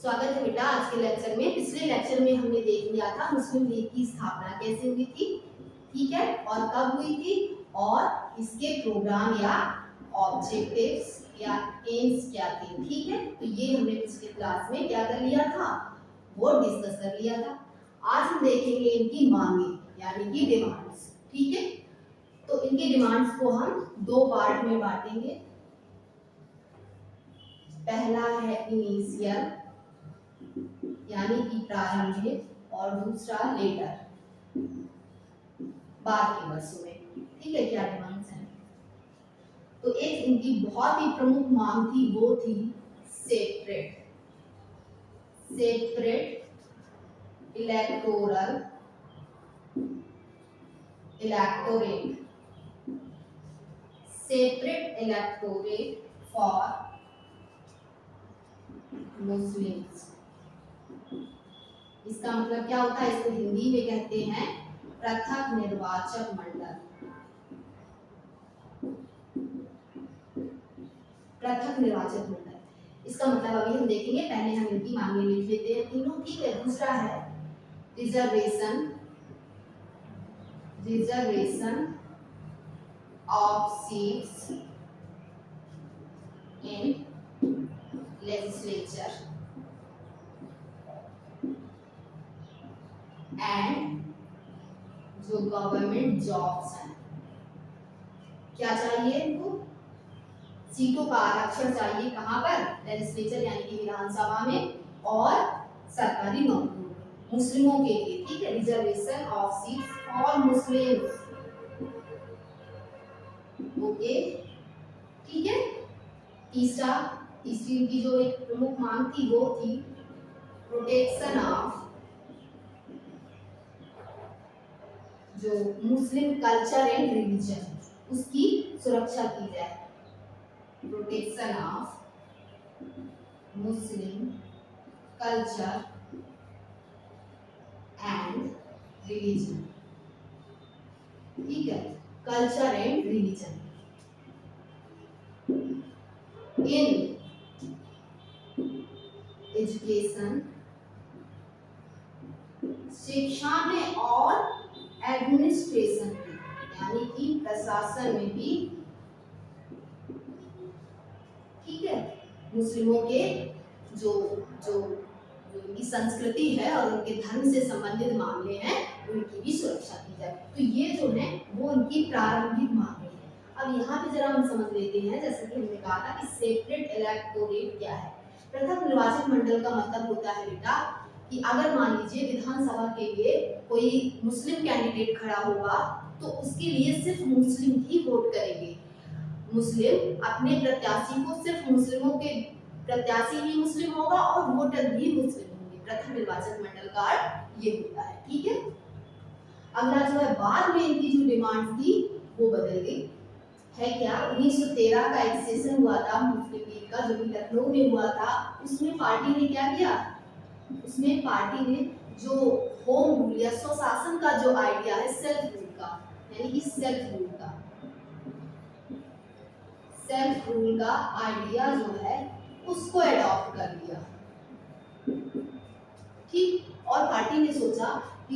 स्वागत है बेटा आज के लेक्चर में। पिछले लेक्चर में हमने देख लिया था मुस्लिम लीग की स्थापना कैसे हुई थी, ठीक है, और कब हुई थी और इसके प्रोग्राम या ऑब्जेक्टिव्स या एम्स क्या थे, ठीक है। तो ये हमने पिछले क्लास में क्या कर लिया था, वो डिस्कस कर लिया था। आज हम देखेंगे इनकी मांगे यानी कि डिमांड्स, ठीक है। तो इनकी डिमांड्स को हम दो पार्ट में बांटेंगे। पहला है इनिशियल यानी कि प्रारंभिक और दूसरा लेटर बाद के वर्षों में, ठीक है, क्या डिमांड्स हैं। तो एक इनकी बहुत ही प्रमुख मांग थी, वो थी separate electorate separate electorate for Muslims. इसका मतलब क्या होता है, इसको हिंदी में कहते हैं पृथक निर्वाचक मंडल। पृथक निर्वाचक मंडल इसका मतलब अभी हम देखेंगे, पहले हम इनकी मांगे लिख लेते हैं तीनों, ठीक है। दूसरा है reservation of seats in legislature and जो गवर्नमेंट जॉब्स हैं, क्या चाहिए इनको, सीटों का आरक्षण चाहिए। कहाँ पर, लेजिस्लेचर यानी कि विधानसभा में और सरकारी नौकरियों में मुस्लिमों के लिए, ठीक है। Reservation of seats for Muslims, okay, ठीक है। तीसरी उनकी जो एक प्रमुख मांग थी वो थी प्रोटेक्शन ऑफ जो मुस्लिम कल्चर एंड रिलीजन, उसकी सुरक्षा की जाए। Protection of Muslim culture and religion, ठीक है, culture and religion in education, शिक्षा में और एडमिनिस्ट्रेशन में यानी कि प्रशासन में भी, ठीक है। मुस्लिमों के जो जो उनकी संस्कृति है और उनके धर्म से संबंधित मामले हैं उनकी भी सुरक्षा की जाए। तो ये जो है वो उनकी प्रारंभिक मांगे हैं। अब यहाँ पे जरा हम समझ लेते हैं, जैसे कि हमने कहा था कि सेपरेट इलेक्टोरेट क्या है। पृथक निर्वाचक मंडल का मतलब होता है बेटा कि अगर मान लीजिए विधानसभा के लिए कोई मुस्लिम कैंडिडेट खड़ा होगा तो उसके लिए सिर्फ मुस्लिम ही वोट करेंगे। मुस्लिम अपने प्रत्याशी को, सिर्फ मुस्लिमों के प्रत्याशी ही मुस्लिम होगा और वोटर भी मुस्लिम होंगे। पृथक निर्वाचक मंडल का अर्थ ये होता है, ठीक है। अगला जो है, बाद में इनकी जो डिमांड थी वो बदल गई है। क्या 1913 का एक सेशन हुआ था मुस्लिम लीग का, जो कि लखनऊ में हुआ था। उसमें पार्टी ने क्या किया, उसमें पार्टी ने जो होम रूल या स्वशासन का जो आइडिया है, सेल्फ रूल का यानी कि सेल्फ रूल का आइडिया जो है उसको एडॉप्ट कर लिया, ठीक। और पार्टी ने सोचा कि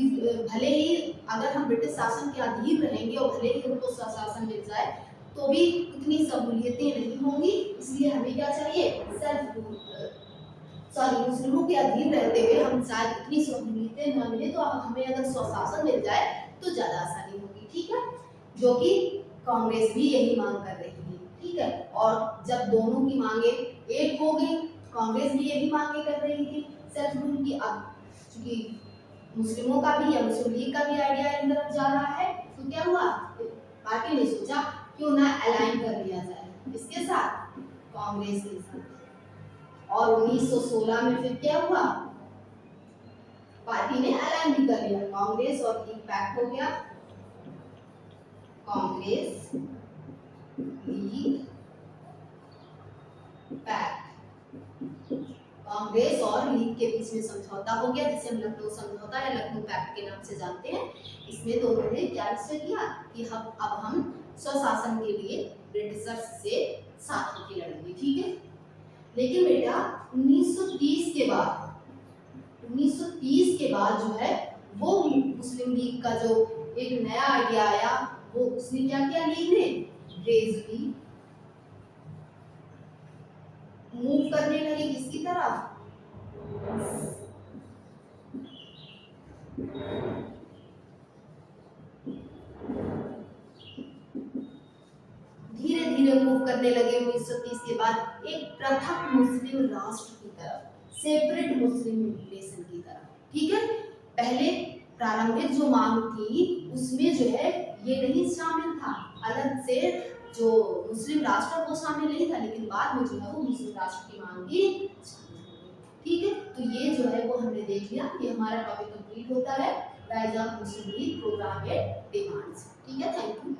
भले ही अगर हम ब्रिटिश शासन के अधीन रहेंगे और भले ही उनको स्वशासन मिल जाए तो भी उतनी सहूलियतें नहीं होंगी, इसलिए हमें क्या चाहिए, सेल्फ रूल, मुस्लिमों के अधीन रहते हुए हम शायद इतनी सहूलियतें न मिले, तो हमें अगर स्वशासन मिल जाए तो ज्यादा आसानी होगी, ठीक है। जो कि कांग्रेस भी यही मांग कर रही थी, ठीक है। और जब दोनों की मांगे एक हो गई, कांग्रेस भी यही मांगे कर रही थी सेल्फ रूल की। अब चूंकि मुस्लिमों का भी या मुस्लिम लीग का भी आइडिया इन तरफ जा रहा है, तो क्या हुआ, पार्टी ने सोचा क्यों ना अलाइन कर लिया जाए इसके साथ, कांग्रेस के साथ। और 1916 में फिर क्या हुआ, पार्टी ने अलाइन भी कर लिया, कांग्रेस और लीग पैक्ट हो गया। कांग्रेस लीग पैक्ट, कांग्रेस और लीग के बीच में समझौता हो गया, जिसे हम लखनऊ समझौता या लखनऊ पैक्ट के नाम से जानते हैं। इसमें दोनों ने क्या निश्चय किया कि अब हम स्वशासन के लिए ब्रिटिशर्स से साथ होकर लड़ेंगे, ठीक है। लेकिन बेटा 1930 के बाद 1930 के बाद जो है वो मुस्लिम लीग का जो एक नया आइडिया आया, वो उसने क्या किया, लीग ने ग्रेजुअली मूव करने लगे किसकी तरफ, धीरे धीरे मूव करने लगे 1930 के बाद एक पृथक मुस्लिम राष्ट्र की तरफ, सेपरेट मुस्लिम नेशन की तरफ। ठीक है, पहले प्रारंभिक जो मांग थी उसमें जो है ये नहीं शामिल था, अलग से जो मुस्लिम राष्ट्र वो शामिल नहीं था, लेकिन बाद में जो है वो मुस्लिम राष्ट्र की मांग भी शामिल हो गई। ठीक है, तो ये जो है वो हमने देख लिया, ये हमारा टॉपिक कंप्लीट होता है, rise of Muslim League programme and demands. ठीक है, थैंक यू।